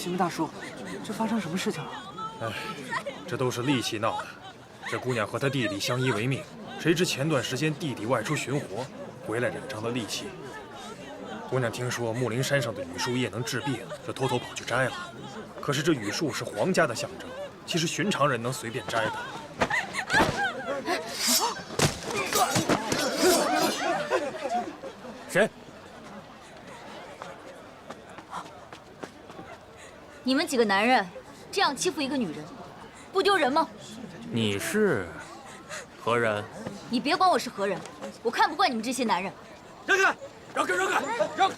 启明大叔，这发生什么事情了？哎，这都是戾气闹的。这姑娘和她弟弟相依为命，谁知前段时间弟弟外出巡活，回来染上了戾气。姑娘听说木灵山上的榆树叶能治病，就偷偷跑去摘了。可是这榆树是皇家的象征，岂是寻常人能随便摘的？谁？你们几个男人这样欺负一个女人，不丢人吗？你是何人？你别管我是何人，我看不惯你们这些男人。让开！让开！让开！让开！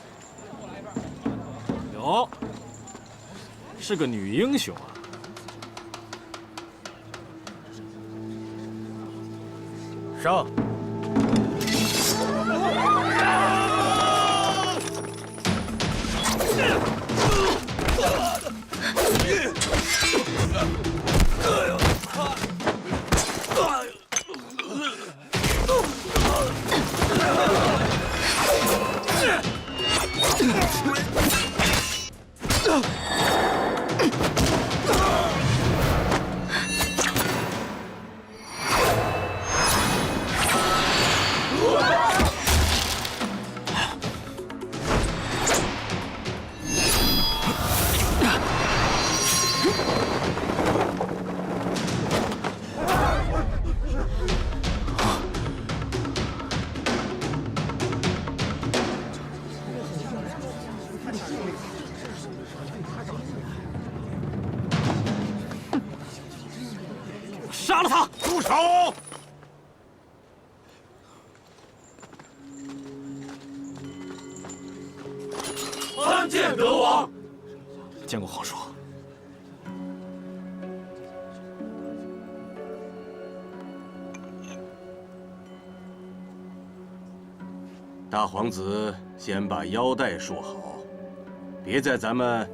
哟，是个女英雄啊！上！杀了他！住手！参见德王。见过皇叔。大皇子，先把腰带束好，别在咱们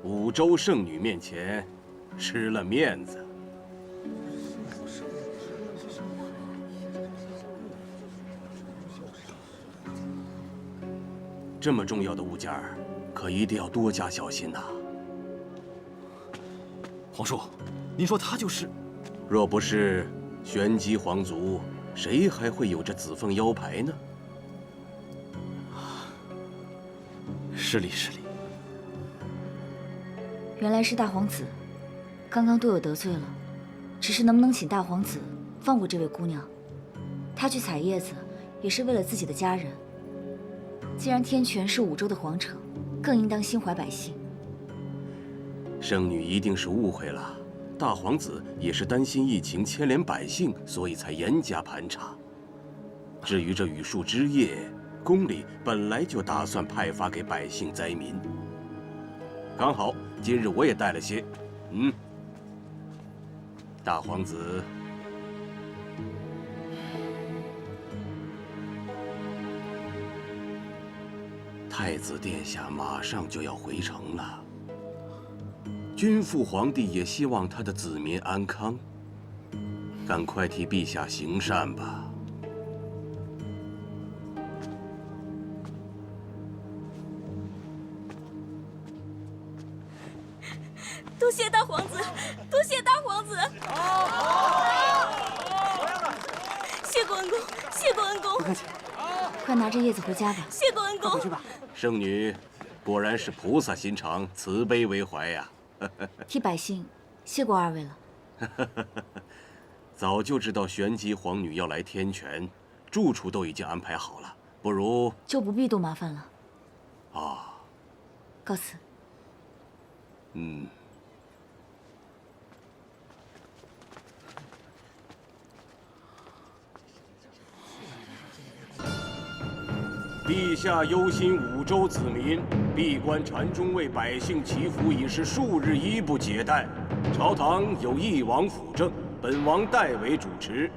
五州圣女面前失了面子。这么重要的物件儿，可一定要多加小心呐。皇叔，您说他就是？若不是玄机皇族，谁还会有这紫凤腰牌呢？失礼失礼。原来是大皇子，刚刚对我得罪了，只是能不能请大皇子放过这位姑娘？她去采叶子也是为了自己的家人。既然天泉是五州的皇城，更应当心怀百姓。圣女一定是误会了，大皇子也是担心疫情牵连百姓，所以才严加盘查。至于这榆树枝叶，宫里本来就打算派发给百姓灾民。刚好今日我也带了些，大皇子。太子殿下马上就要回城了，君父皇帝也希望他的子民安康，赶快替陛下行善吧。多谢大皇子，多谢大皇子！谢过恩公，谢过恩公！不客气。快拿着叶子回家吧。谢过恩公。快回去吧。圣女果然是菩萨心肠，慈悲为怀呀。替百姓谢过二位了。早就知道玄机皇女要来天泉，住处都已经安排好了，不如就不必多麻烦了。啊，告辞。陛下忧心五州子民，闭关禅中为百姓祈福已是数日一不解带。朝堂有一王辅政，本王代为主持。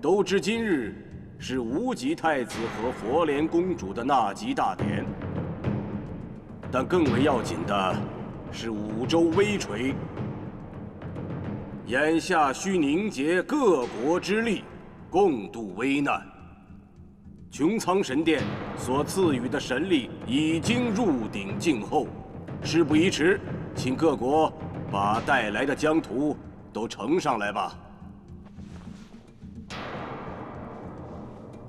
都知今日是无极太子和佛莲公主的纳吉大典，但更为要紧的是五州危垂。眼下需凝结各国之力，共度危难。穹苍神殿所赐予的神力已经入鼎静候，事不宜迟，请各国把带来的疆土都呈上来吧。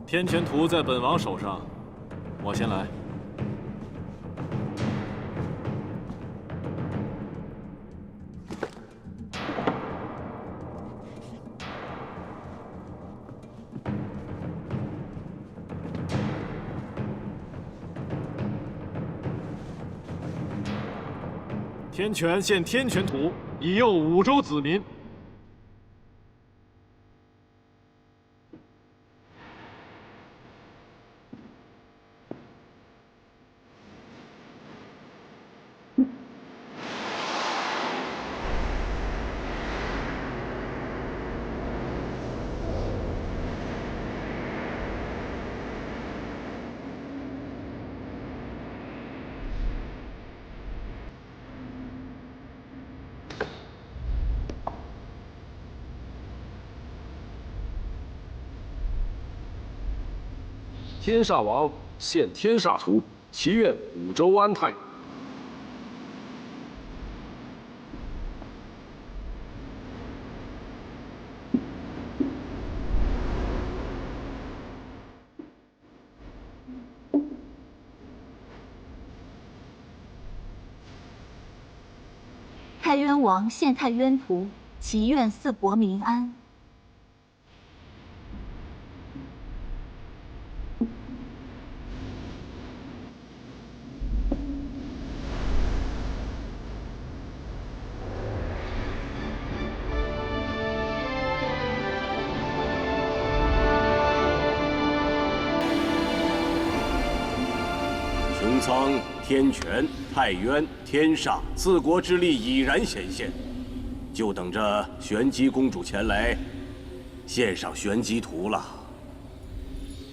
天权图在本王手上，我先来。天权献天权图，以佑五州子民。天煞王献天煞图，祈愿五州安泰。太渊王献太渊图，祈愿四国民安。穹苍、天权、太渊、天煞四国之力已然显现，就等着玄机公主前来献上玄机图了。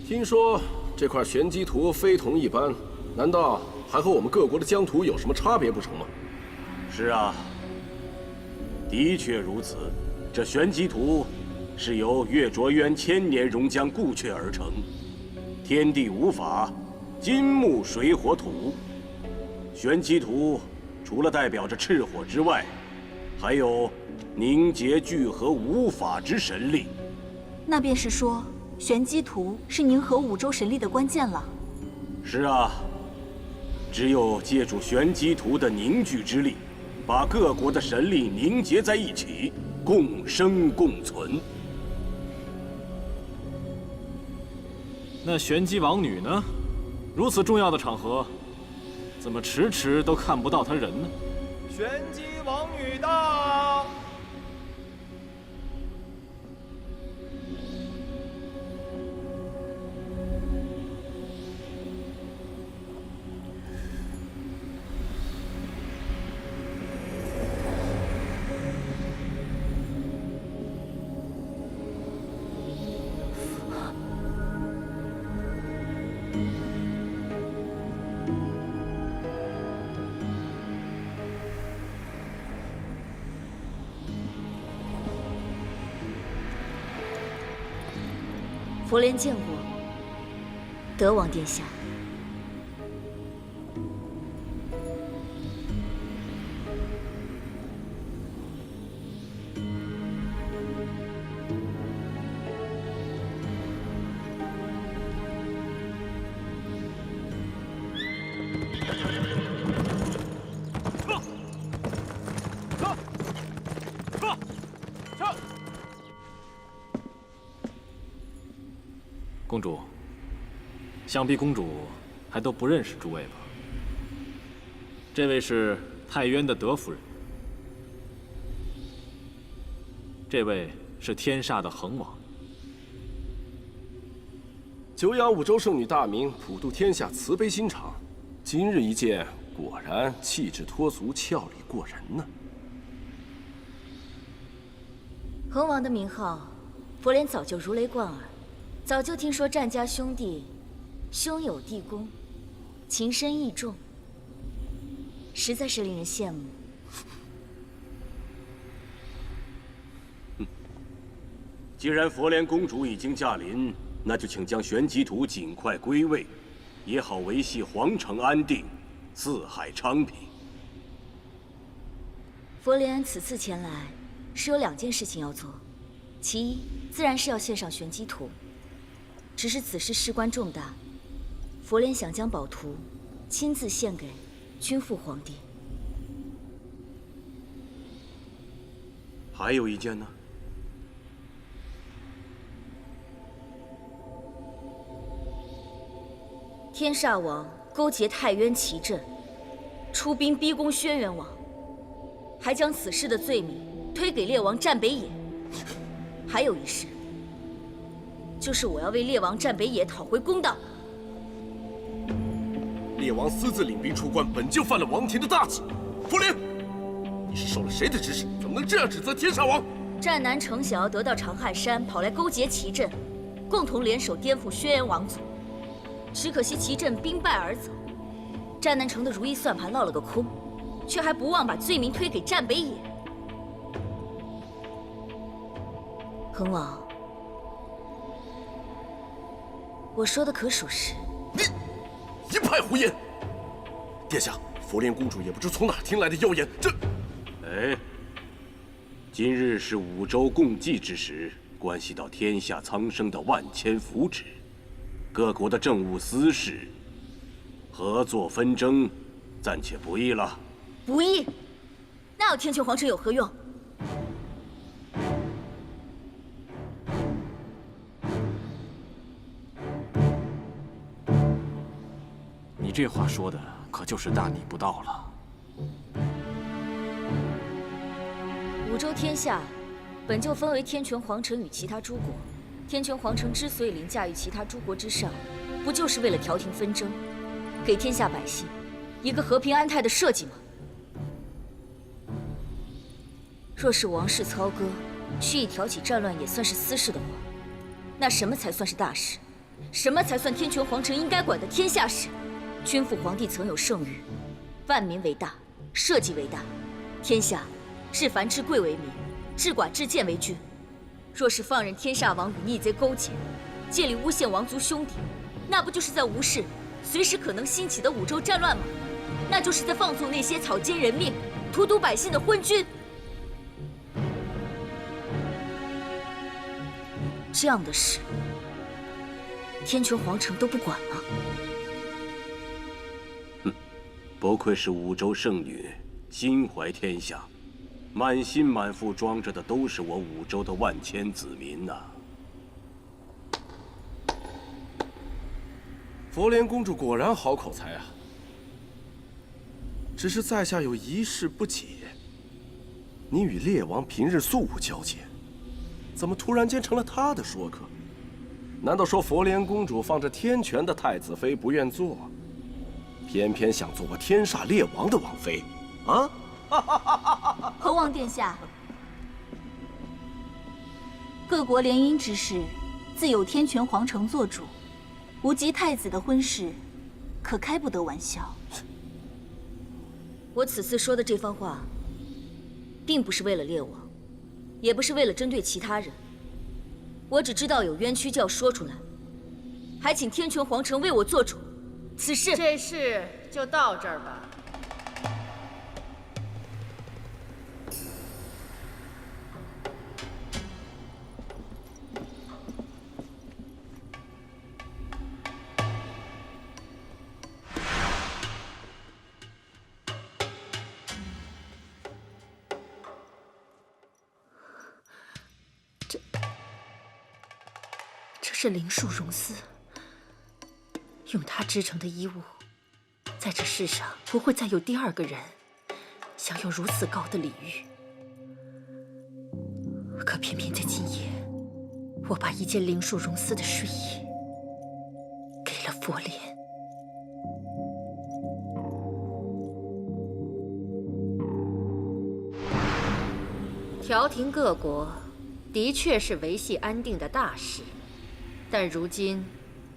听说这块玄机图非同一般，难道还和我们各国的疆土有什么差别不成吗？是啊，的确如此。这玄机图是由月卓渊千年熔浆固确而成，天地五法。金木水火土，玄机图除了代表着赤火之外，还有凝结聚合五法之神力。那便是说，玄机图是凝合五州神力的关键了。是啊，只有借助玄机图的凝聚之力，把各国的神力凝结在一起，共生共存。那玄机王女呢？如此重要的场合，怎么迟迟都看不到她人呢？玄机王女到！佛莲见过德王殿下。公主，想必公主还都不认识诸位吧？这位是太渊的德夫人，这位是天煞的恒王。久仰五州圣女大名，普渡天下慈悲心肠。今日一见，果然气质脱俗，俏丽过人呢。恒王的名号，佛莲早就如雷贯耳。早就听说战家兄弟兄友弟恭，情深义重，实在是令人羡慕。既然佛莲公主已经驾临，那就请将玄机图尽快归位，也好维系皇城安定，四海昌平。佛莲此次前来，是有2件事情要做，其一自然是要献上玄机图，只是此事事关重大，佛莲想将宝图亲自献给君父皇帝。还有一件呢？天煞王勾结太渊奇阵，出兵逼宫轩辕王，还将此事的罪名推给烈王战北野。还有一事，就是我要为烈王战北野讨回公道。烈王私自领兵出关，本就犯了王庭的大忌。佛莲，你是受了谁的指使？怎么能这样指责天煞王？战南城想要得到长汉山，跑来勾结奇阵，共同联手颠覆轩辕王族。只可惜奇阵兵败而走，战南城的如意算盘落了个空，却还不忘把罪名推给战北野。恒王，我说的可属实？你一派胡言！殿下，佛莲公主也不知从哪听来的谣言，这……哎，今日是5州共济之时，关系到天下苍生的万千福祉。各国的政务私事，合作纷争，暂且不议了。不议？那要天穹皇城有何用？你这话说的可就是大逆不道了。5州天下本就分为天穹皇城与其他诸国。天穹皇城之所以凌驾于其他诸国之上，不就是为了调停纷争，给天下百姓一个和平安泰的社稷吗？若是王室操戈，蓄意挑起战乱也算是私事的话，那什么才算是大事？什么才算天穹皇城应该管的天下事？君父皇帝曾有圣谕：万民为大，社稷为大，天下至繁至贵为民，至寡至贱为君。若是放任天煞王与逆贼勾结，借力诬陷王族兄弟，那不就是在无视随时可能兴起的5州战乱吗？那就是在放纵那些草菅人命、荼毒百姓的昏君。这样的事，天穹皇城都不管吗？哼，不愧是5州圣女，心怀天下。满心满腹装着的都是我5州的万千子民呐！佛莲公主果然好口才啊！只是在下有一事不解：你与烈王平日素无交接，怎么突然间成了他的说客？难道说佛莲公主放着天权的太子妃不愿做，偏偏想做我天煞烈王的王妃？啊？猴王殿下，各国联姻之事，自有天权皇城做主。无极太子的婚事，可开不得玩笑。我此次说的这番话，并不是为了烈王，也不是为了针对其他人。我只知道有冤屈就要说出来，还请天权皇城为我做主。此事，这事就到这儿吧。这是灵树溶丝，用它织成的衣物，在这世上不会再有第2个人享有如此高的礼遇。可偏偏在今夜，我把一件灵树溶丝的睡衣给了佛莲。调停各国的确是维系安定的大事，但如今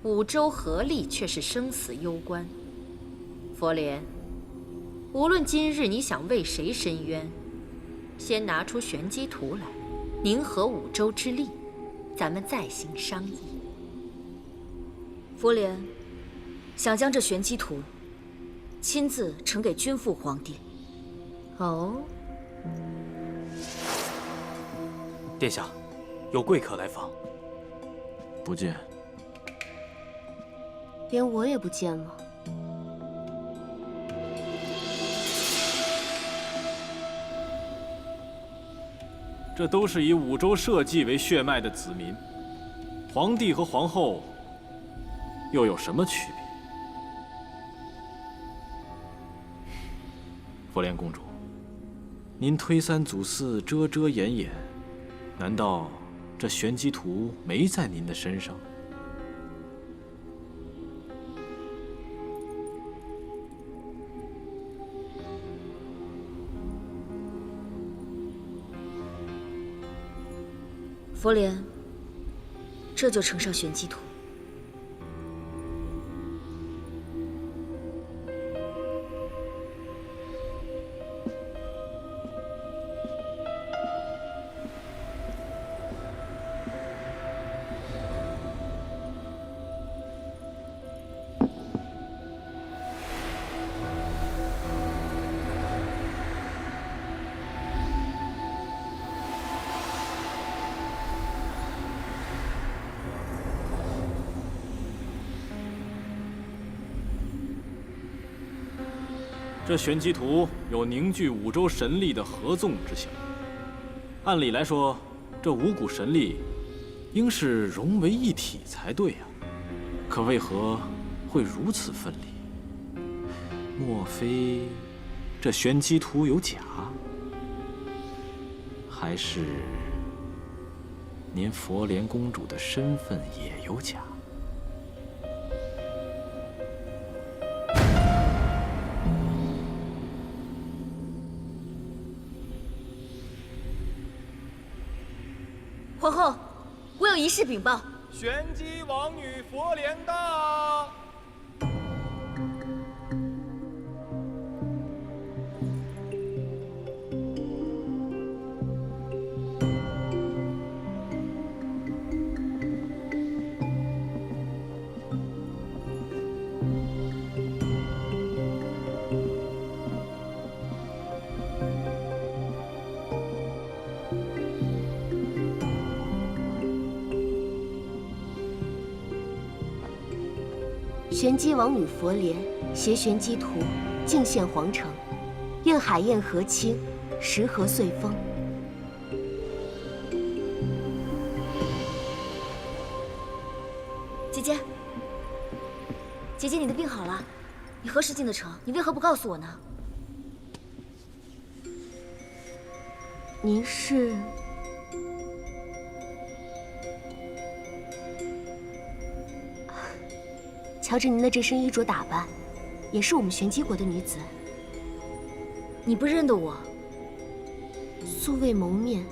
5州合力却是生死攸关。佛莲，无论今日你想为谁伸冤，先拿出玄机图来，凝合5州之力，咱们再行商议。佛莲想将这玄机图亲自呈给君父皇帝。哦，殿下，有贵客来访。不见。连我也不见了。这都是以五州社稷为血脉的子民，皇帝和皇后又有什么区别？佛莲公主，您推三阻四，遮遮掩掩，难道这玄机图没在您的身上？佛莲，这就呈上玄机图。这玄机图有凝聚五州神力的合纵之效。按理来说，这五股神力应是融为一体才对啊，可为何会如此分离？莫非这玄机图有假？还是您佛莲公主的身份也有假？皇后，我有一事禀报。玄机王女佛莲到。玄机王女佛莲携玄机图进献皇城，愿海晏河清，时和岁丰。姐姐，姐姐，你的病好了，你何时进的城？你为何不告诉我呢？您是？瞧着您的这身衣着打扮，也是我们玄机国的女子。你不认得我？素未谋面，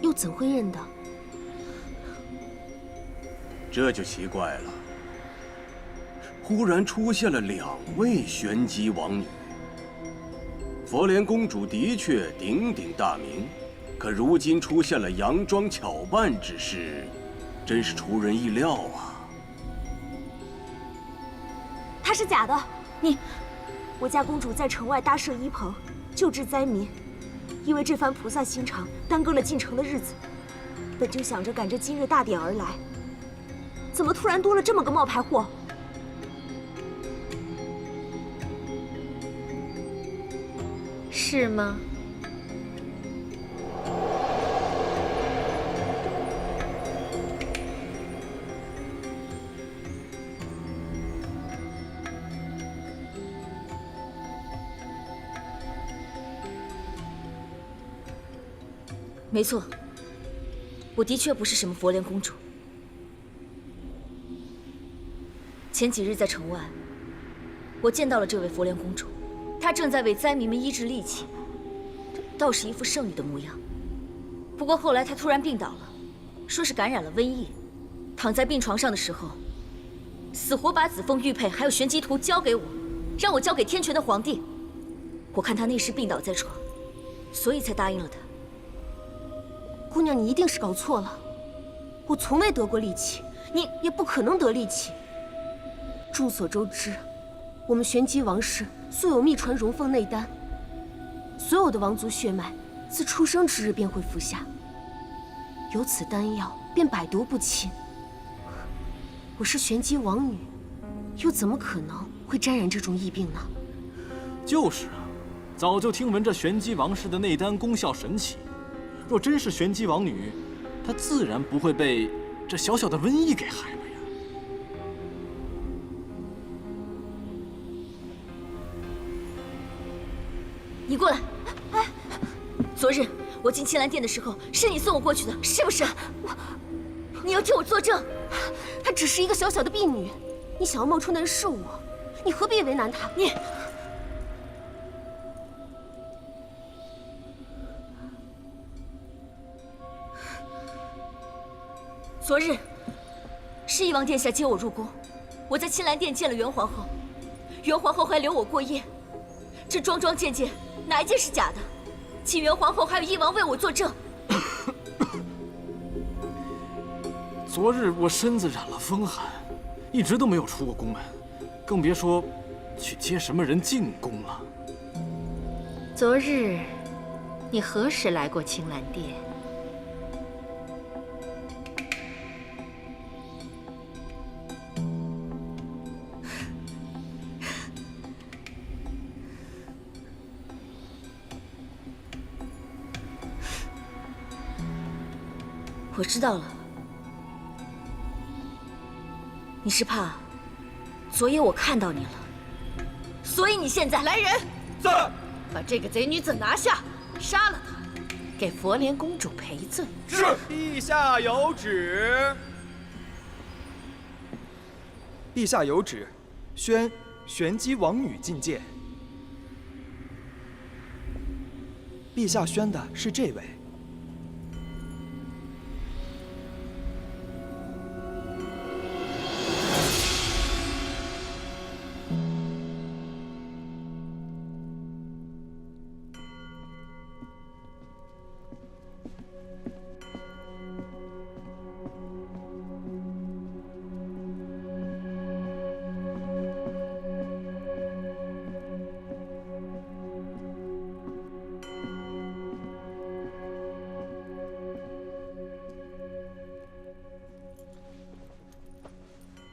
又怎会认得？这就奇怪了，忽然出现了2位玄机王女。佛莲公主的确鼎鼎大名，可如今出现了佯装巧扮之事，真是出人意料啊！她是假的，我家公主在城外搭设衣棚，救治灾民。因为这番菩萨心肠，耽搁了进城的日子。本就想着赶着今日大典而来，怎么突然多了这么个冒牌货？是吗？没错，我的确不是什么佛莲公主。前几日在城外，我见到了这位佛莲公主，她正在为灾民们医治戾气，倒是一副圣女的模样。不过后来她突然病倒了，说是感染了瘟疫，躺在病床上的时候，死活把紫凤玉佩还有玄机图交给我，让我交给天权的皇帝。我看她那时病倒在床，所以才答应了她。姑娘，你一定是搞错了。我从未得过戾气，你也不可能得戾气。众所周知，我们玄机王室素有秘传荣凤内丹，所有的王族血脉，自出生之日便会服下。有此丹药，便百毒不侵。我是玄机王女，又怎么可能会沾染这种疫病呢？就是啊，早就听闻这玄机王氏的内丹功效神奇。若真是玄机王女，她自然不会被这小小的瘟疫给害了呀。你过来！哎，昨日我进青兰殿的时候，是你送我过去的，是不是？你要替我作证。她只是一个小小的婢女，你想要冒充的人是我，你何必为难她？你。昨日是翼王殿下接我入宫，我在青兰殿见了元皇后，元皇后还留我过夜。这桩桩件件，哪一件是假的？请元皇后还有翼王为我作证。昨日我身子染了风寒，一直都没有出过宫门，更别说去接什么人进宫了。昨日你何时来过青兰殿？我知道了，你是怕昨夜我看到你了，所以你现在来人，在，把这个贼女子拿下，杀了她，给佛莲公主赔罪。是，陛下有旨。陛下有旨，宣玄机王女觐见。陛下宣的是这位。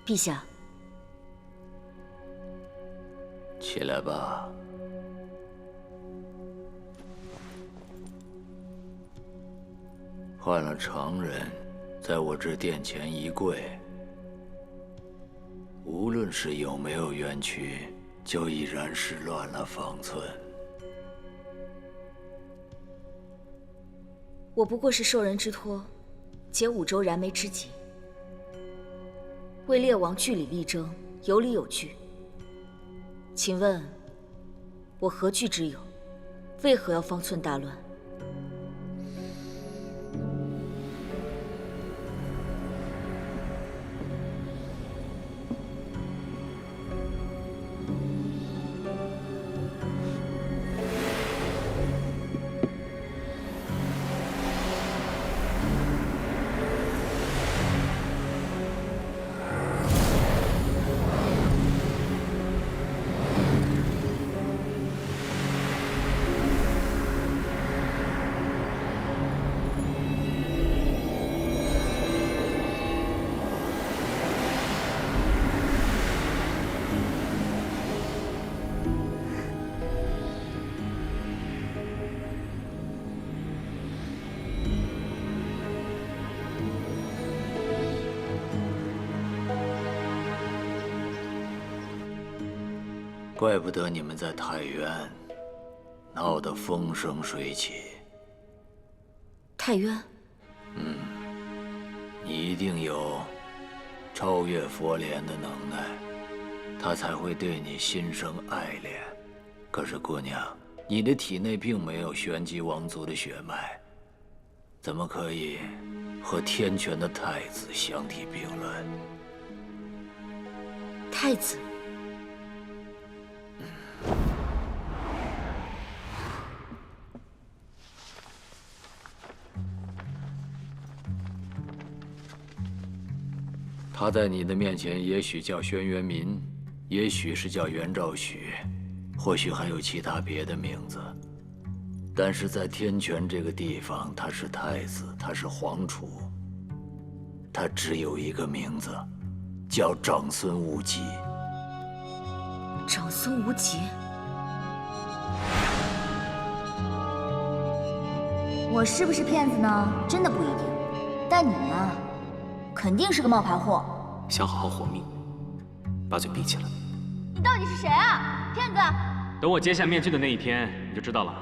陛下，起来吧。换了常人，在我这殿前一跪，无论是有没有冤屈，就已然是乱了方寸。我不过是受人之托，解五州燃眉之急。为列王据理力争，有理有据。请问，我何据之有？为何要方寸大乱？怪不得你们在太原闹得风生水起。太渊，你一定有超越佛莲的能耐，他才会对你心生爱恋。可是姑娘，你的体内并没有玄机王族的血脉，怎么可以和天权的太子相提并论？太子。他在你的面前也许叫轩辕民，也许是叫袁兆许，或许还有其他别的名字。但是在天泉这个地方，他是太子，他是皇储，他只有一个名字，叫长孙无忌。长孙无忌，我是不是骗子呢？真的不一定。但你呀，肯定是个冒牌货。想好好活命，把嘴闭起来。你到底是谁啊？骗子！等我揭下面具的那一天，你就知道了。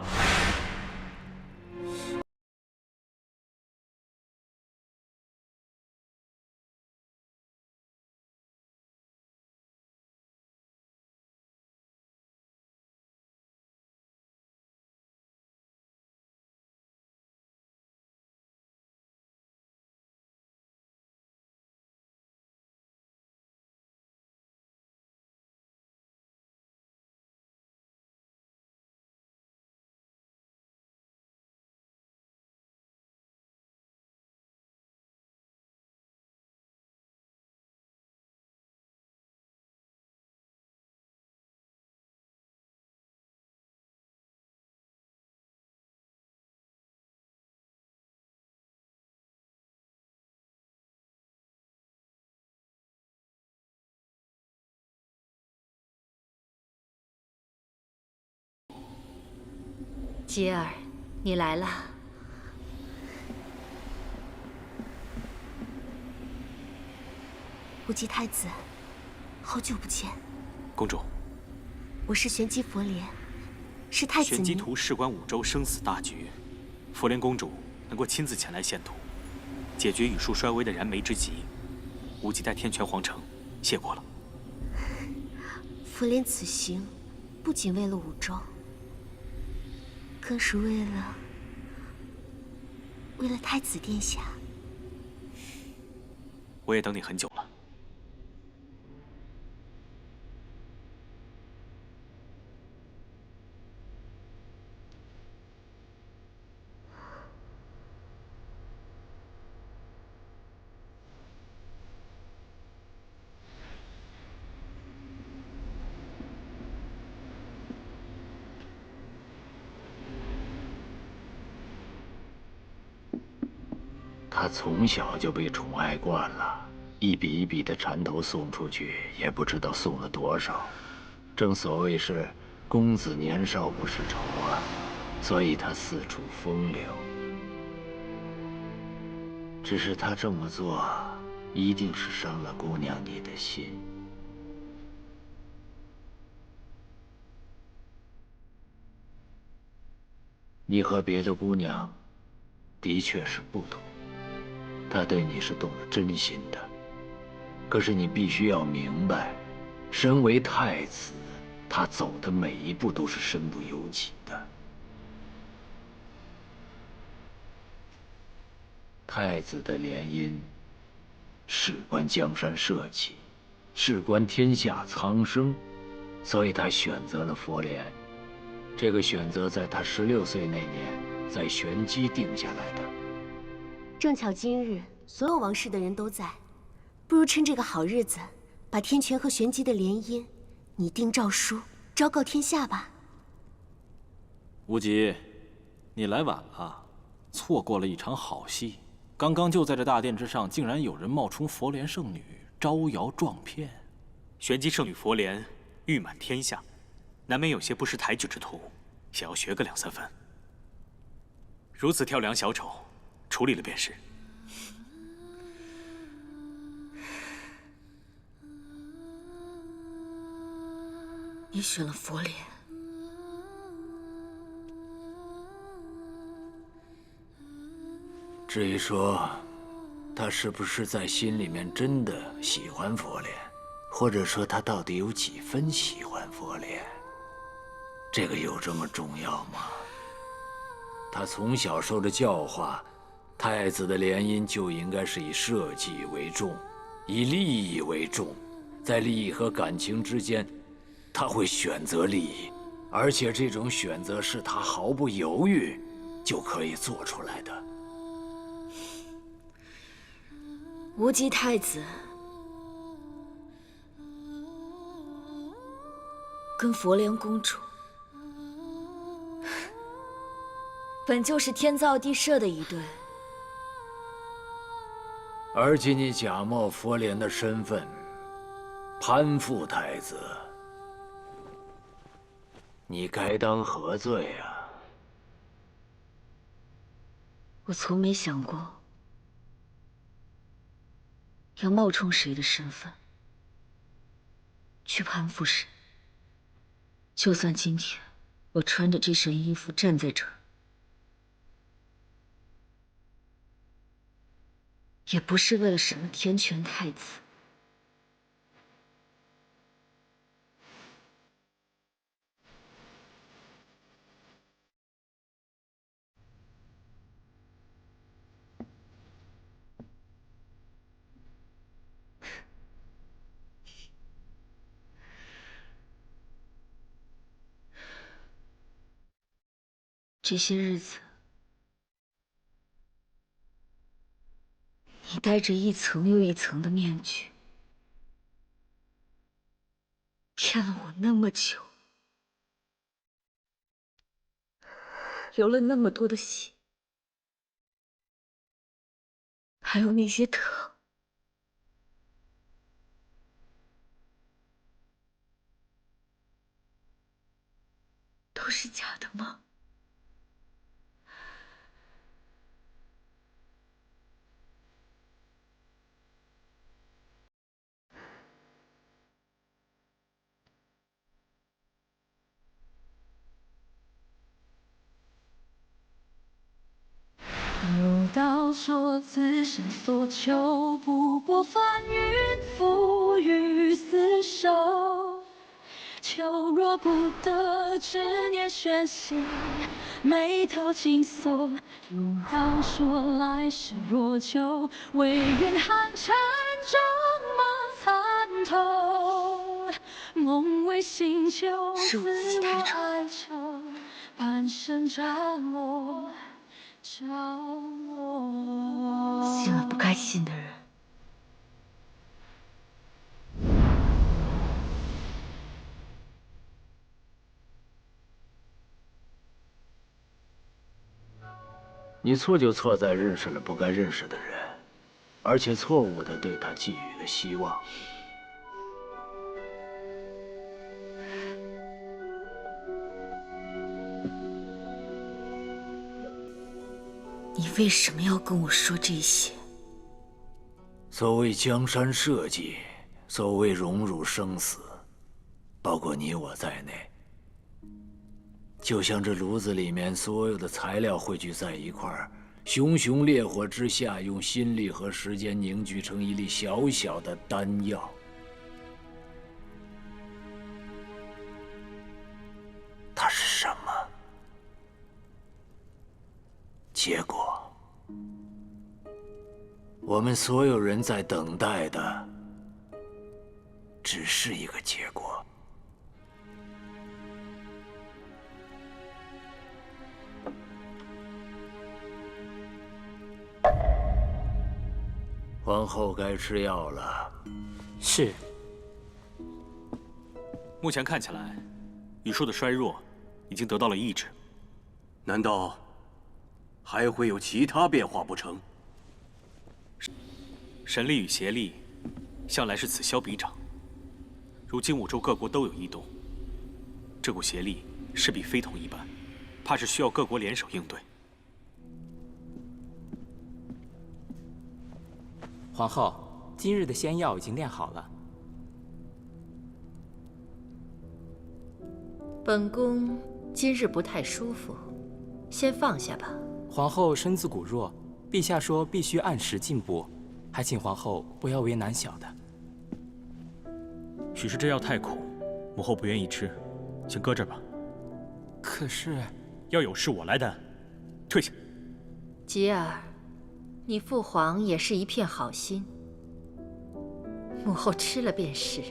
杰儿，你来了。无忌太子，好久不见。公主，我是玄机佛莲，是太子您。玄机图事关五州生死大局，佛莲公主能够亲自前来献图，解决羽术衰微的燃眉之急，无忌在天泉皇城谢过了。佛莲此行，不仅为了五州。更是为了太子殿下。我也等你很久了。他从小就被宠爱惯了，一笔一笔的缠头送出去，也不知道送了多少。正所谓是公子年少不识愁啊，所以他四处风流。只是他这么做，一定是伤了姑娘你的心。你和别的姑娘的确是不同。他对你是动了真心的，可是你必须要明白，身为太子，他走的每一步都是身不由己的。太子的联姻，事关江山社稷，事关天下苍生，所以他选择了佛莲。这个选择在他16岁那年，在玄机定下来的。正巧今日所有王室的人都在，不如趁这个好日子，把天泉和玄机的联姻拟定诏书，昭告天下吧。无极，你来晚了，错过了一场好戏。刚刚就在这大殿之上，竟然有人冒充佛莲圣女，招摇撞骗。玄机圣女佛莲誉满天下，难免有些不识抬举之徒，想要学个2、3分。如此跳梁小丑，处理了便是。你选了佛莲，至于说他是不是在心里面真的喜欢佛莲，或者说他到底有几分喜欢佛莲，这个有这么重要吗？他从小受的教化，太子的联姻就应该是以社稷为重，以利益为重，在利益和感情之间，他会选择利益，而且这种选择是他毫不犹豫就可以做出来的。无极太子跟佛莲公主本就是天造地设的一对。而今你假冒佛莲的身份，攀附太子，你该当何罪啊？我从没想过要冒充谁的身份去攀附谁。就算今天我穿着这身衣服站在这儿，也不是为了什么天权太子。这些日子，你戴着一层又一层的面具，骗了我那么久，流了那么多的血，还有那些疼，都是假的吗？有道说此生所求不过翻云覆雨厮守，求若不得，执念悬心，眉头紧锁。有道说来世若求，唯愿寒蝉中梦参透。梦为新旧，自我哀愁，半生着落。信了不该信的人。你错就错在认识了不该认识的人，而且错误地对他寄予了希望。你为什么要跟我说这些？所谓江山社稷，所谓荣辱生死，包括你我在内，就像这炉子里面所有的材料汇聚在一块儿，熊熊烈火之下，用心力和时间凝聚成一粒小小的丹药。它是什么？结果，我们所有人在等待的，只是一个结果。皇后该吃药了。是。目前看起来，雨树的衰弱已经得到了抑制。难道还会有其他变化不成？神力与邪力，向来是此消彼长。如今五洲各国都有异动，这股邪力势必非同一般，怕是需要各国联手应对。皇后，今日的仙药已经炼好了。本宫今日不太舒服，先放下吧。皇后身子骨弱，陛下说必须按时进补，还请皇后不要为难小的。许是这药太苦，母后不愿意吃，先搁这儿吧。可是，要有事我来担，退下。吉儿，你父皇也是一片好心，母后吃了便是。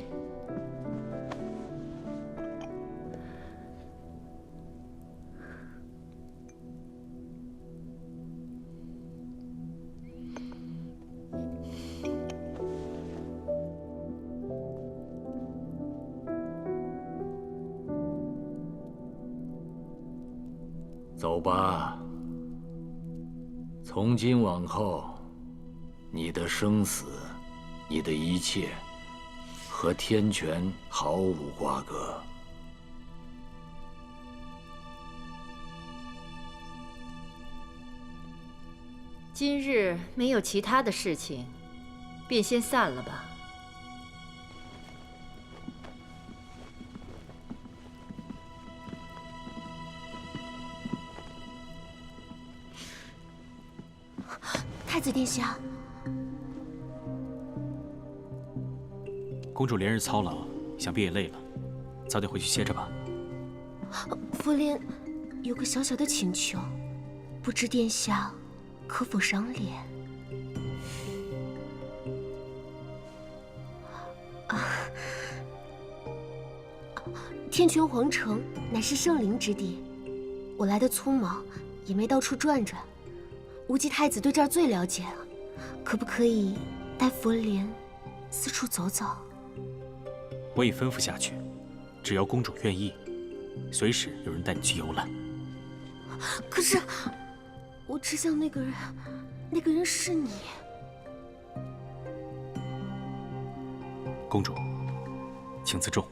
走吧，从今往后，你的生死，你的一切，和天权毫无瓜葛。今日没有其他的事情，便先散了吧。太子殿下，公主连日操劳，想必也累了，早点回去歇着吧。佛莲有个小小的请求，不知殿下可否赏脸？天泉皇城乃是圣灵之地，我来的匆忙，也没到处转转。无忌太子对这儿最了解了，可不可以带佛莲四处走走？我已吩咐下去，只要公主愿意，随时有人带你去游览。可是，我只想那个人，那个人是你。公主，请自重。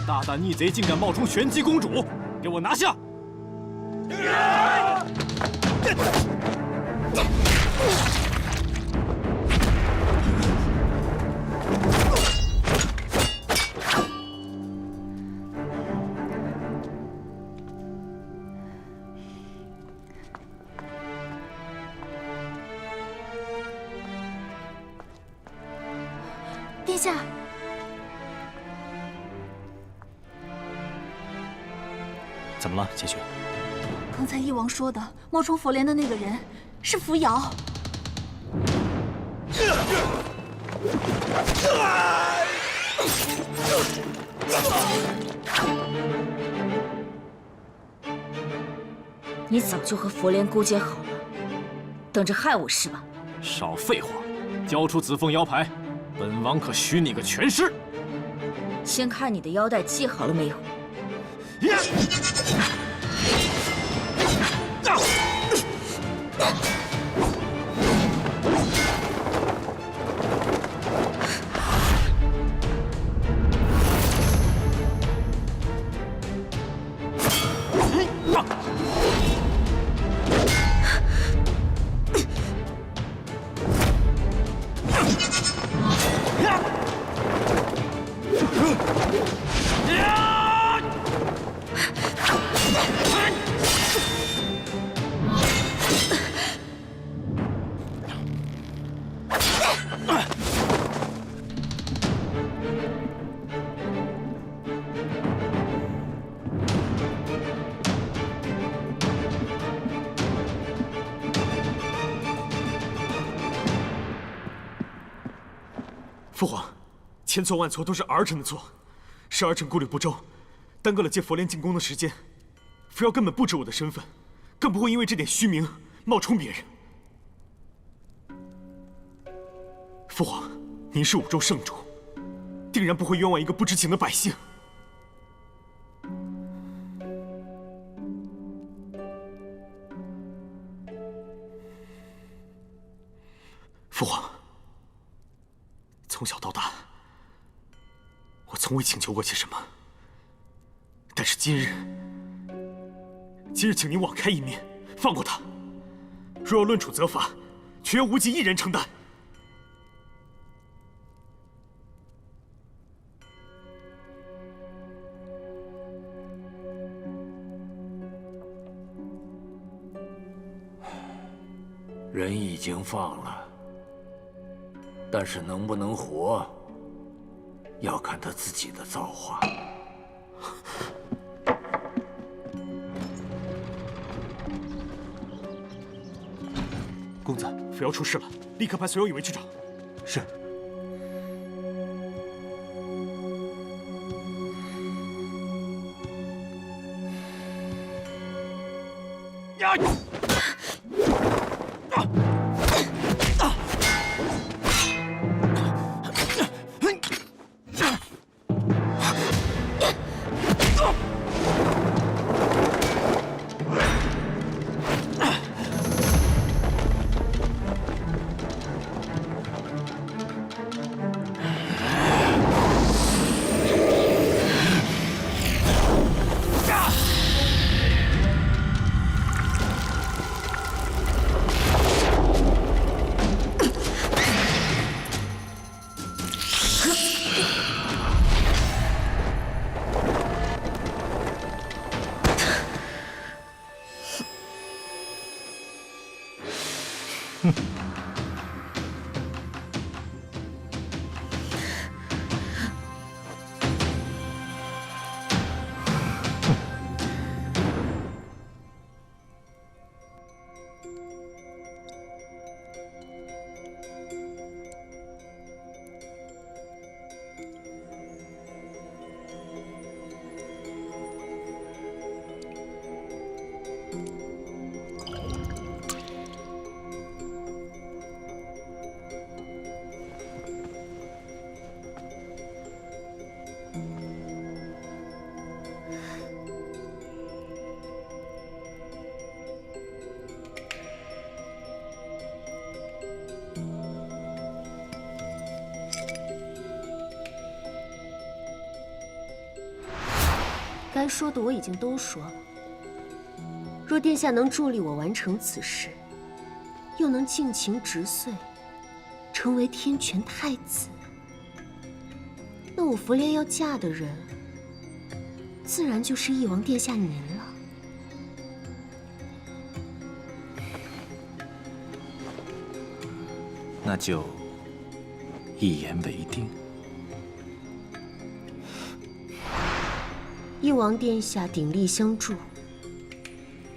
大胆逆贼，竟敢冒充玄机公主，给我拿下！殿下。怎么了，千雪？刚才翼王说的冒充佛莲的那个人是扶摇。你早就和佛莲勾结好了，等着害我是吧？少废话，交出紫凤腰牌，本王可许你个全尸。先看你的腰带系好了没有。父皇，千错万错都是儿臣的错，是儿臣顾虑不周，耽搁了接佛莲进宫的时间。扶摇根本不知我的身份，更不会因为这点虚名冒充别人。父皇，您是五州圣主，定然不会冤枉一个不知情的百姓。父皇。从小到大，我从未请求过些什么。但是今日，请您网开一面，放过他。若要论处责罚，全由无忌一人承担。人已经放了，但是能不能活，要看他自己的造化。公子，扶摇出事了，立刻派所有羽卫去找。是。呀！该说的我已经都说了。若殿下能助力我完成此事，又能尽情直遂，成为天权太子，那我佛莲要嫁的人，自然就是翼王殿下您了。那就一言为定。翼王殿下鼎力相助，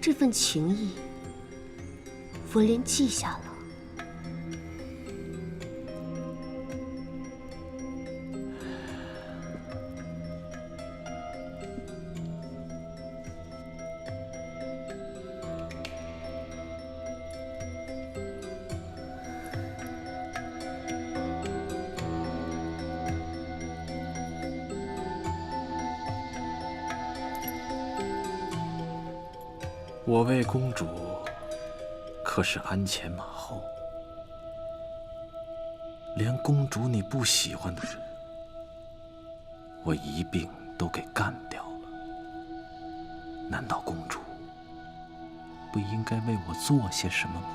这份情谊，佛莲记下了。我为公主可是鞍前马后，连公主你不喜欢的人，我一并都给干掉了。难道公主不应该为我做些什么吗？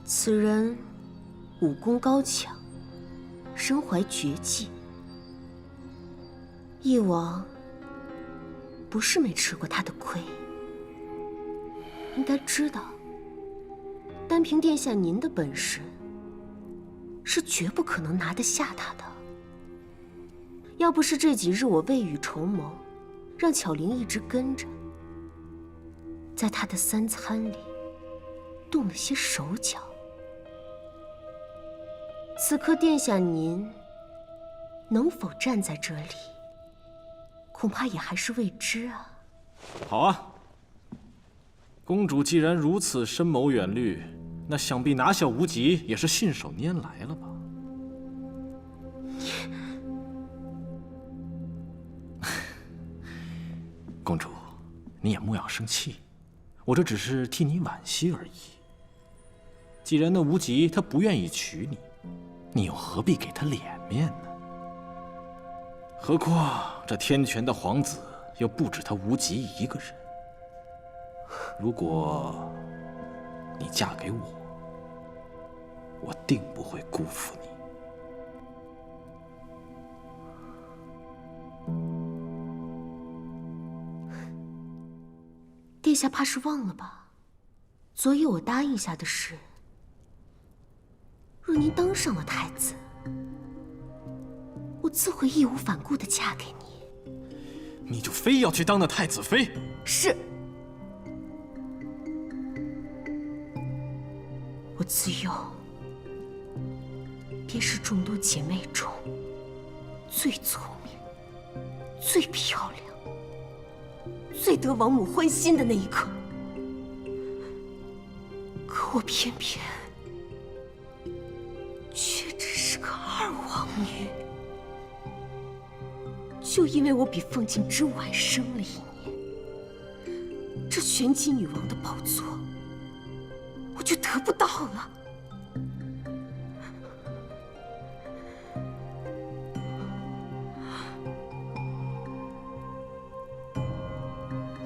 此人武功高强，身怀绝技，翼王不是没吃过他的亏，应该知道，单凭殿下您的本事，是绝不可能拿得下他的。要不是这几日我未雨绸缪，让巧玲一直跟着，在他的三餐里动了些手脚，此刻殿下您能否站在这里，恐怕也还是未知啊。好啊，公主既然如此深谋远虑，那想必拿下无极也是信手拈来了吧？公主，你也莫要生气，我这只是替你惋惜而已。既然那无极他不愿意娶你，你又何必给他脸面呢？何况这天权的皇子又不止他无极一个人。如果你嫁给我，我定不会辜负你。殿下怕是忘了吧？昨夜我答应下的事，若您当上了太子，我自会义无反顾地嫁给你。你就非要去当那太子妃？是。我自幼便是众多姐妹中最聪明、最漂亮、最得王母欢心的那一个。可我偏偏却只是个二王女。就因为我比凤静之晚生了1年，这玄机女王的宝座我就得不到了。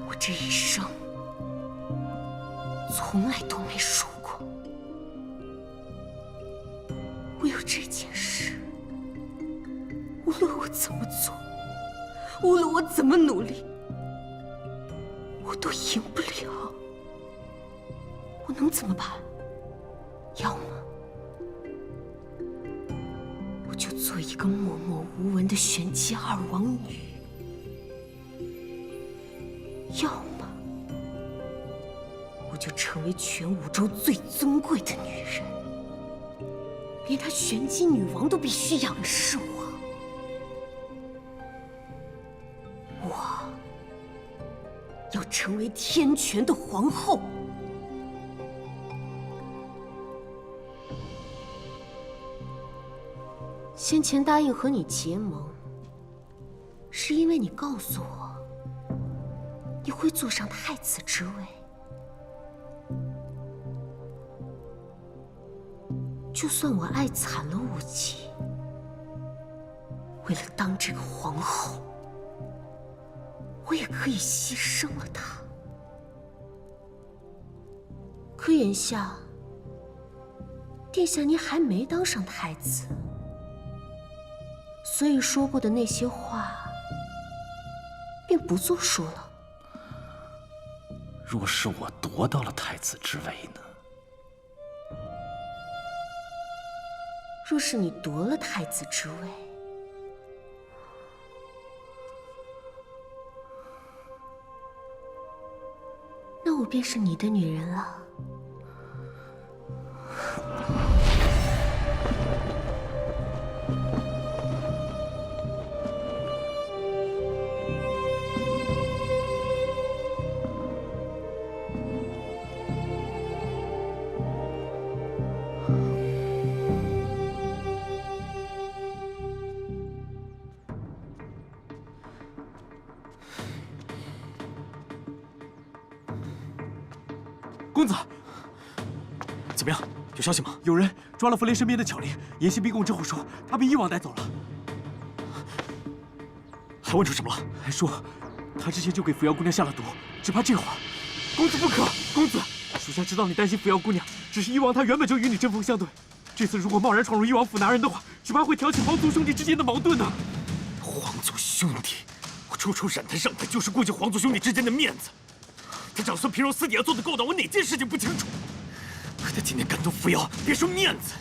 我这一生从来都没输过，唯有这件事，无论我怎么做，无论我怎么努力，我都赢不了。我能怎么办？要么我就做一个默默无闻的玄机二王女，要么我就成为全五州最尊贵的女人，连那玄机女王都必须仰视我。我要成为天权的皇后。先前答应和你结盟，是因为你告诉我，你会坐上太子之位。就算我爱惨了武吉，为了当这个皇后，我也可以牺牲了她。可眼下，殿下您还没当上太子，所以说过的那些话便不作数了。若是我夺到了太子之位呢？若是你夺了太子之位，那我便是你的女人了。公子，怎么样？有消息吗？有人抓了佛莲身边的巧灵，严刑逼供之后说他被誉王带走了。还问出什么了？还说他之前就给扶摇姑娘下了毒，只怕这会儿……公子不可！公子，属下知道你担心扶摇姑娘，只是誉王他原本就与你针锋相对，这次如果贸然闯入誉王府拿人的话，只怕会挑起皇族兄弟之间的矛盾呢。皇族兄弟，我处处染他上他，就是顾及皇族兄弟之间的面子。他长孙平荣私底下做的勾当，我哪件事情不清楚？可他今天敢动扶摇，别说面子，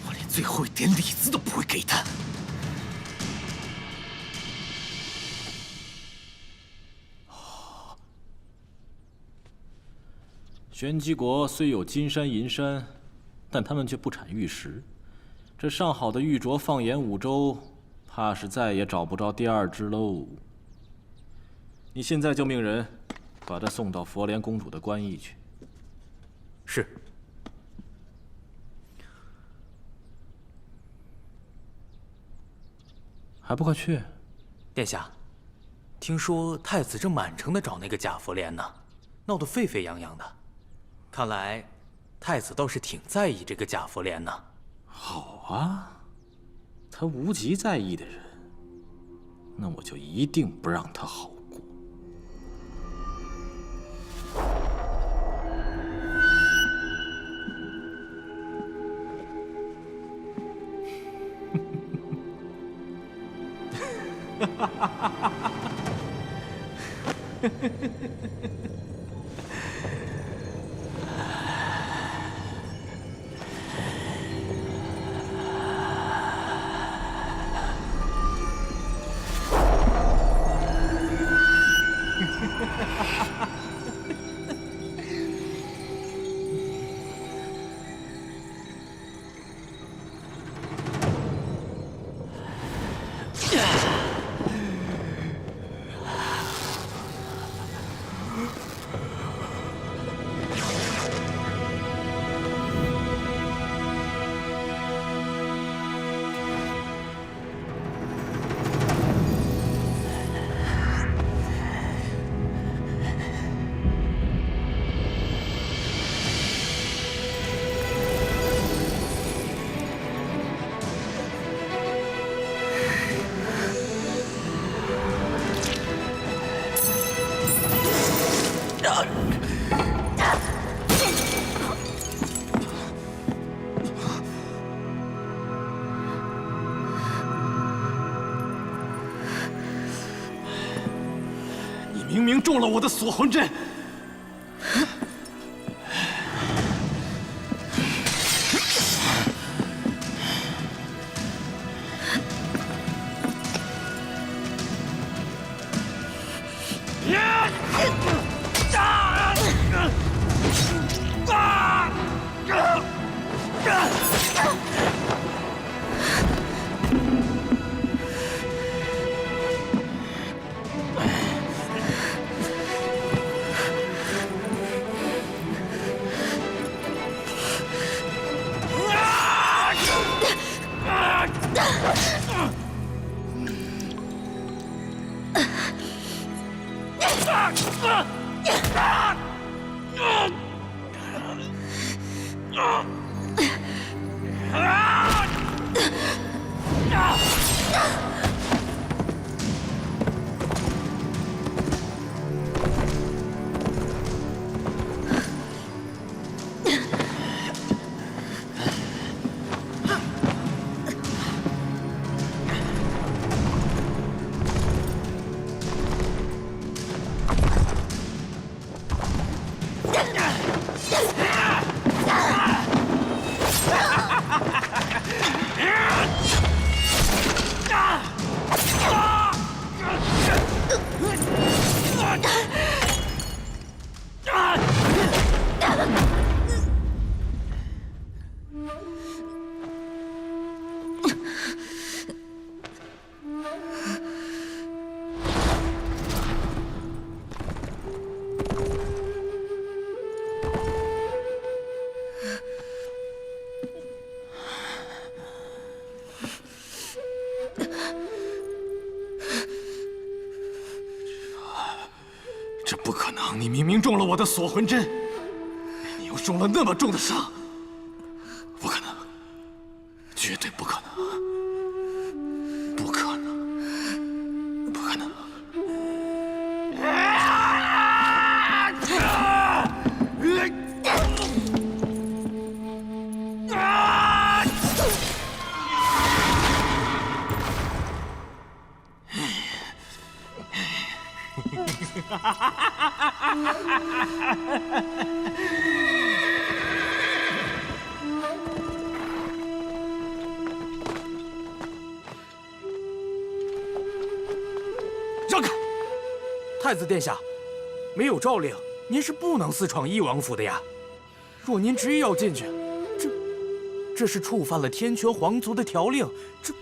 我连最后一点里子都不会给他。玄机国虽有金山银山，但他们却不产玉石。这上好的玉镯放眼五州，怕是再也找不着第二只喽。你现在就命人把他送到佛莲公主的官驿去。是。还不快去！殿下，听说太子正满城的找那个假佛莲呢，闹得沸沸扬扬的。看来太子倒是挺在意这个假佛莲呢。好啊，他无极在意的人，那我就一定不让他好过。你明明中了我的锁魂针！这不可能！你明明中了我的锁魂针，你又受了那么重的伤，不可能，绝对不可能，不可能，不可能！让开！太子殿下，没有诏令，您是不能私闯翼王府的呀。若您执意要进去，这是触犯了天权皇族的条令，这。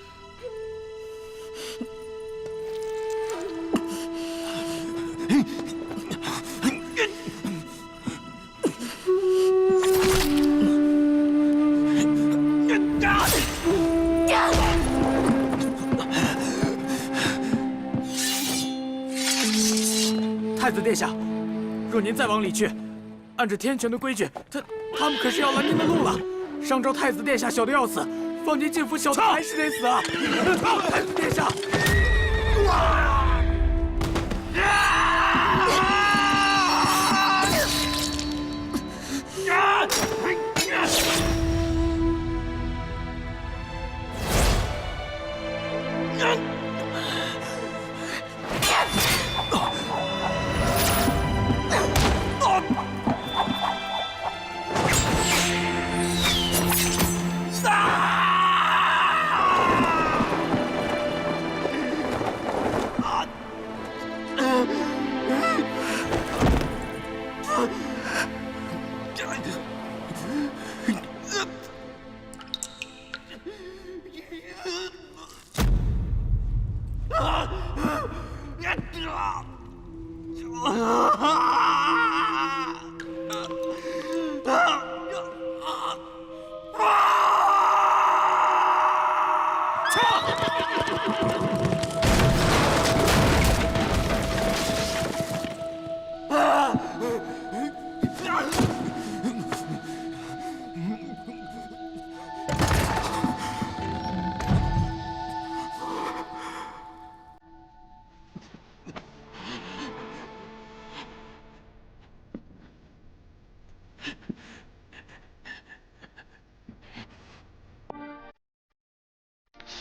太子殿下，若您再往里去，按照天权的规矩，他们可是要拦您的路了。上诏太子殿下小的要死，放您进府小的还是得死啊！太子殿下。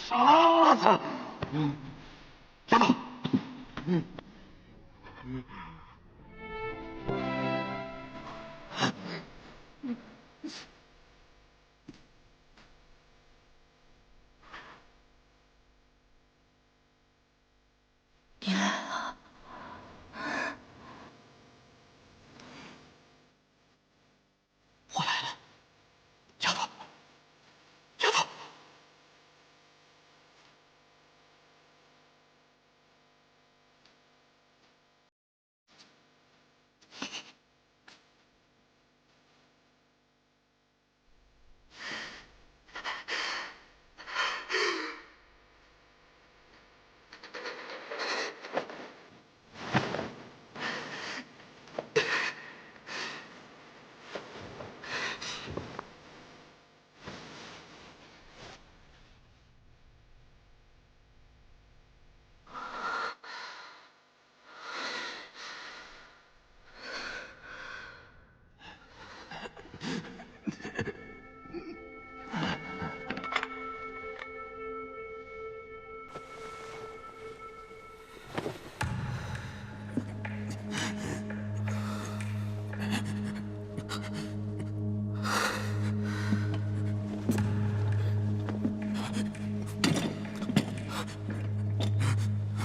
傻子！丫头，你来了。我来了，丫头，丫头。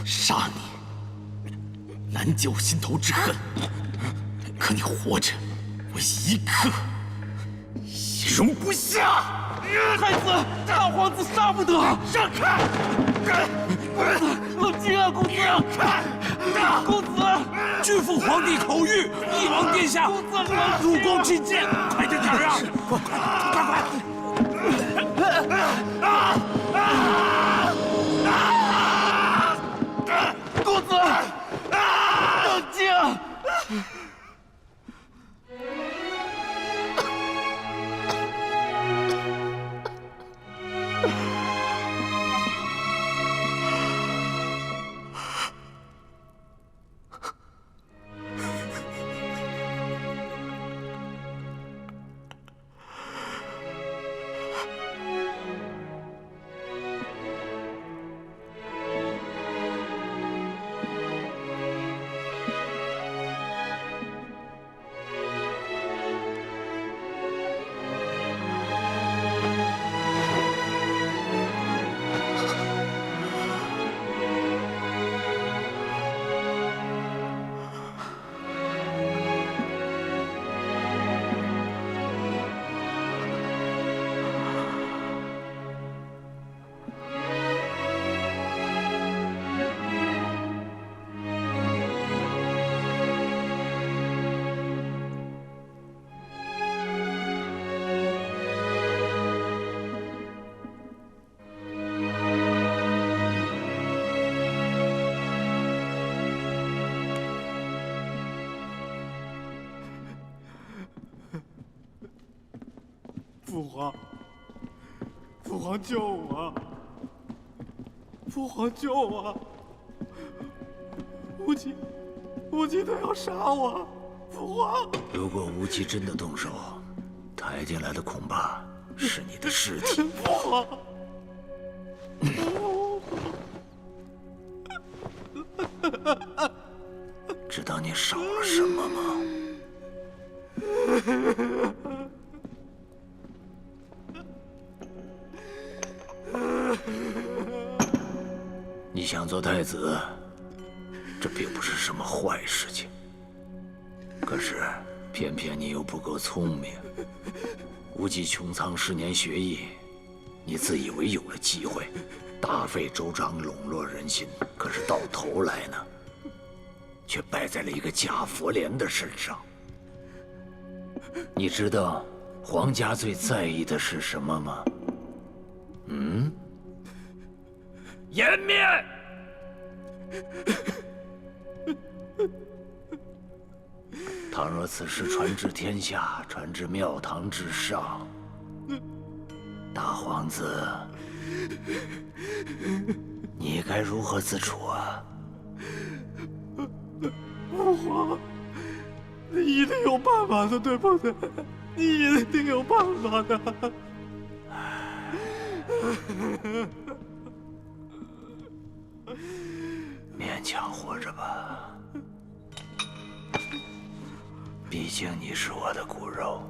杀你，难解我心头之恨。可你活着，我一刻也容不下。太子，大皇子杀不得！让开！公子，冷静啊，公子！让开！公子，拒赴皇帝口谕，翼王殿下，入宫觐见，快点点啊！快！公子，冷静！父皇救我！父皇救我！无极他要杀我！父皇！如果无极真的动手，抬进来的恐怕是你的尸体。父皇！知道你少了什么吗？你想做太子，这并不是什么坏事情。可是，偏偏你又不够聪明。无极穹苍10年学艺，你自以为有了机会，大费周章笼络人心。可是到头来呢，却败在了一个假佛莲的身上。你知道皇家最在意的是什么吗？颜面。倘若此事传至天下，传至庙堂之上，大皇子，你该如何自处啊？父皇，你一定有办法的，对不对？你一定有办法的。勉强活着吧，毕竟你是我的骨肉。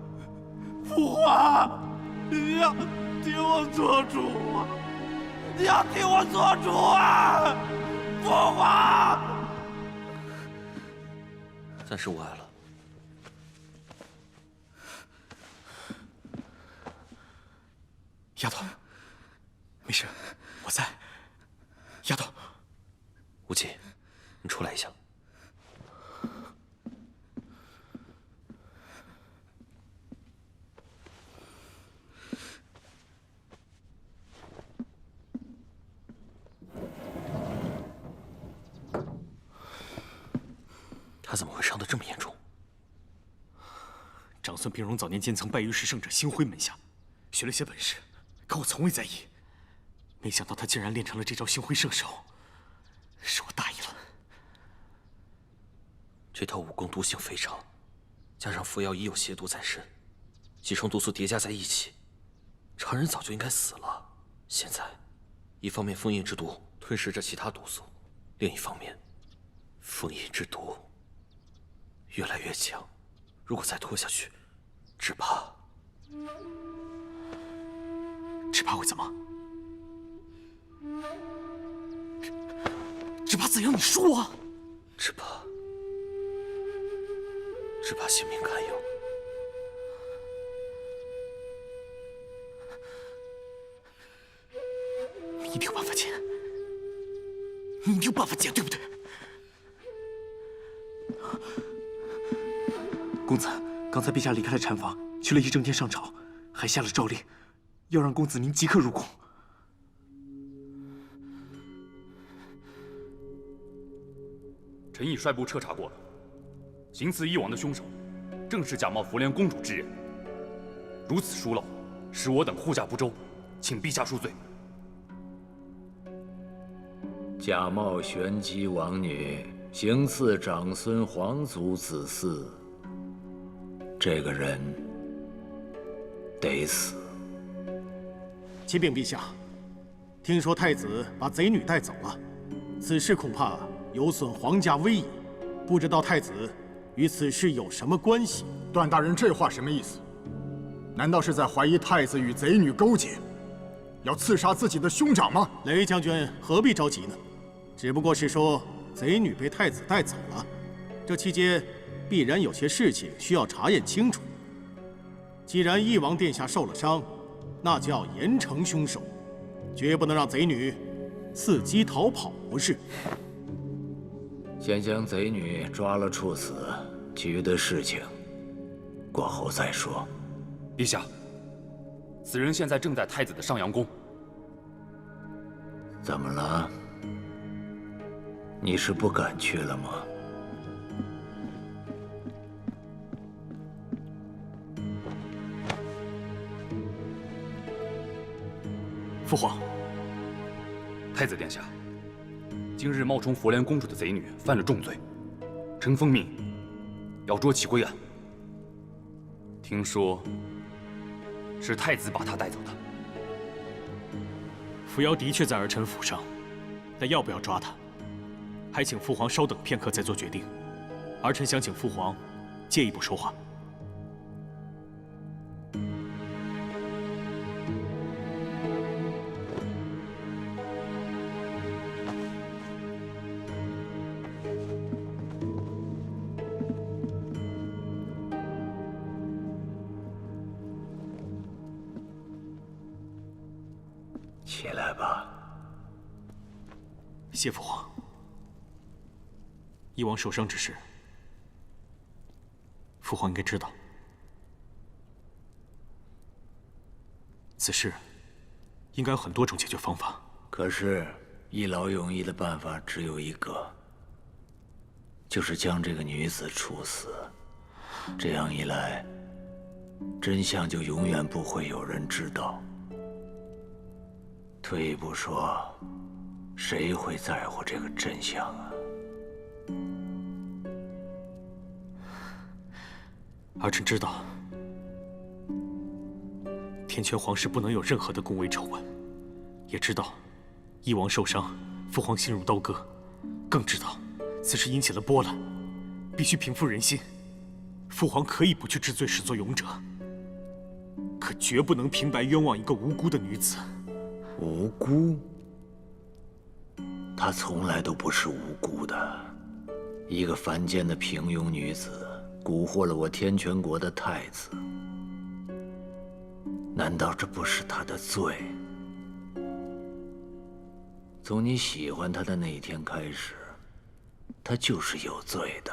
父皇，你要替我做主啊！你要替我做主啊！父皇，暂时无碍了。丫头，没事，我在。丫头，无忌，你出来一下。他怎么会伤得这么严重？长孙平荣早年间曾拜于是圣者星辉门下，学了些本事，可我从未在意。没想到他竟然练成了这招星辉圣手，是我大意了。这套武功毒性非常，加上服药已有邪毒在身，几重毒素叠加在一起，常人早就应该死了。现在，一方面封印之毒吞噬着其他毒素，另一方面，封印之毒越来越强，如果再拖下去，只怕会怎么？只怕怎样？你说啊！只怕性命堪忧。你一定有办法解，你一定有办法解，对不对？公子，刚才陛下离开了禅房，去了一正天上朝，还下了诏令，要让公子您即刻入宫。臣已率部彻查过了，行刺一王的凶手，正是假冒佛莲公主之人。如此疏漏，使我等护驾不周，请陛下恕罪。假冒玄机王女，行刺长孙皇族子嗣，这个人得死。启禀陛下，听说太子把贼女带走了，此事恐怕有损皇家威仪，不知道太子与此事有什么关系？段大人这话什么意思？难道是在怀疑太子与贼女勾结，要刺杀自己的兄长吗？雷将军何必着急呢？只不过是说贼女被太子带走了，这期间必然有些事情需要查验清楚。既然翼王殿下受了伤，那就要严惩凶手，绝不能让贼女伺机逃跑，不是？先将贼女抓了处死，其余的事情过后再说。陛下，此人现在正在太子的上阳宫。怎么了？你是不敢去了吗？父皇，太子殿下，今日冒充佛莲公主的贼女犯了重罪，臣奉命要捉其归案。听说是太子把她带走的。扶摇的确在儿臣府上，但要不要抓他，还请父皇稍等片刻再做决定。儿臣想请父皇借一步说话。起来吧。谢父皇。翼王受伤之事，父皇应该知道。此事应该有很多种解决方法。可是，一劳永逸的办法只有一个，就是将这个女子处死。这样一来，真相就永远不会有人知道。退一步说，谁会在乎这个真相啊？儿臣知道，天权皇室不能有任何的宫闱丑闻，也知道翼王受伤，父皇心如刀割，更知道此事引起了波澜，必须平复人心。父皇可以不去治罪始作俑者，可绝不能平白冤枉一个无辜的女子。无辜？她从来都不是无辜的。一个凡间的平庸女子，蛊惑了我天权国的太子，难道这不是她的罪？从你喜欢她的那一天开始，她就是有罪的。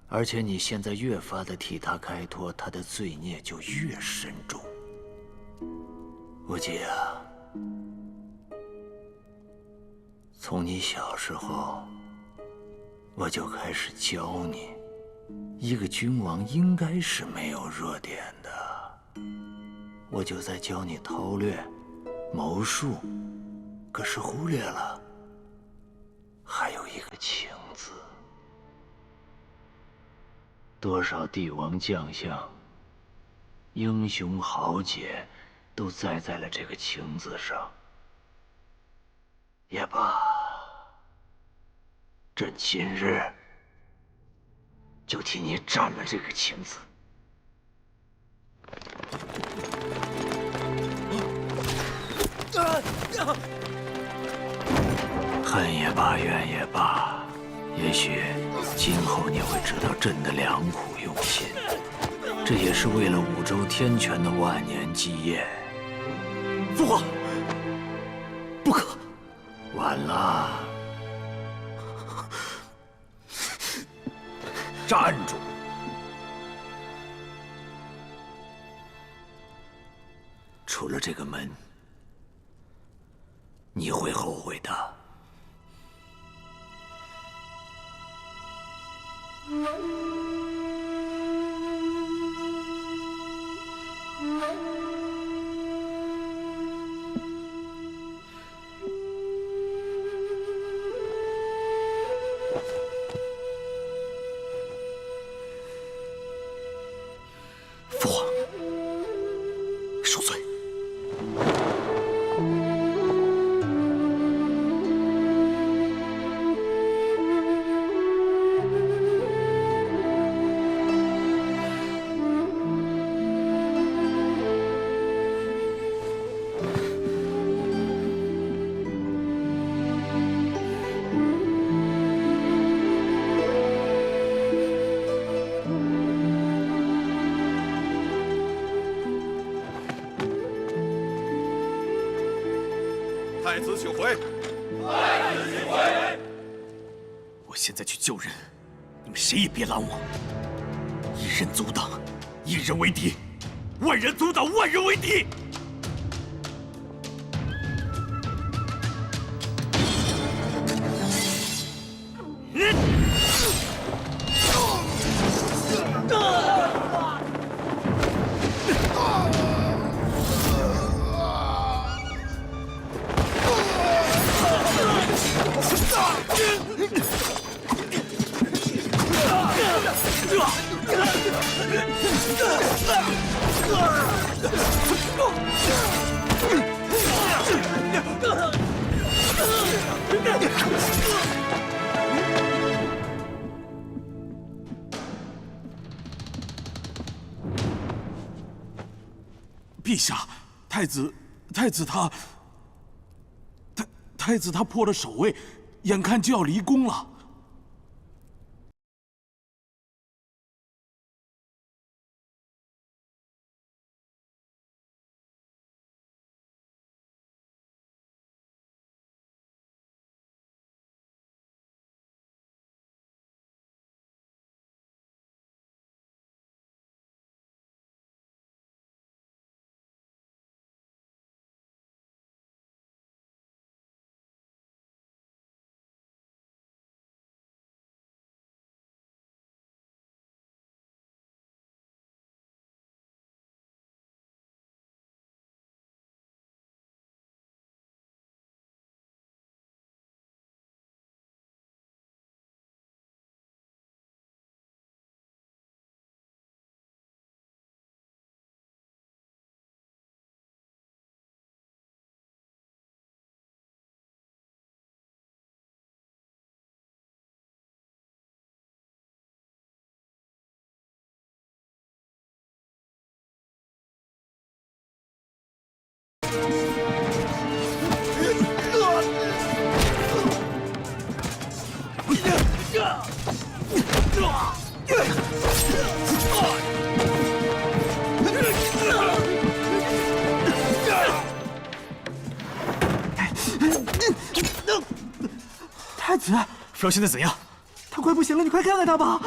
而且你现在越发的替她开脱，她的罪孽就越深重。无忌啊，从你小时候，我就开始教你，一个君王应该是没有弱点的。我就在教你韬略、谋术，可是忽略了，还有一个情字。多少帝王将相、英雄豪杰，都栽在了这个情字上。也罢，朕今日就替你斩了这个情字。恨也罢，怨也罢，也许今后你会知道朕的良苦用心。这也是为了五州天权的万年基业。父皇，不可！晚了。站住！出了这个门，你会后悔的。父皇，恕罪。太子请回。太子请回。我现在去救人，你们谁也别拦我。一人阻挡，一人为敌；万人阻挡，万人为敌。陛下，太子他破了守卫，眼看就要离宫了。太子，扶摇现在怎样？他快不行了，你快看看他吧。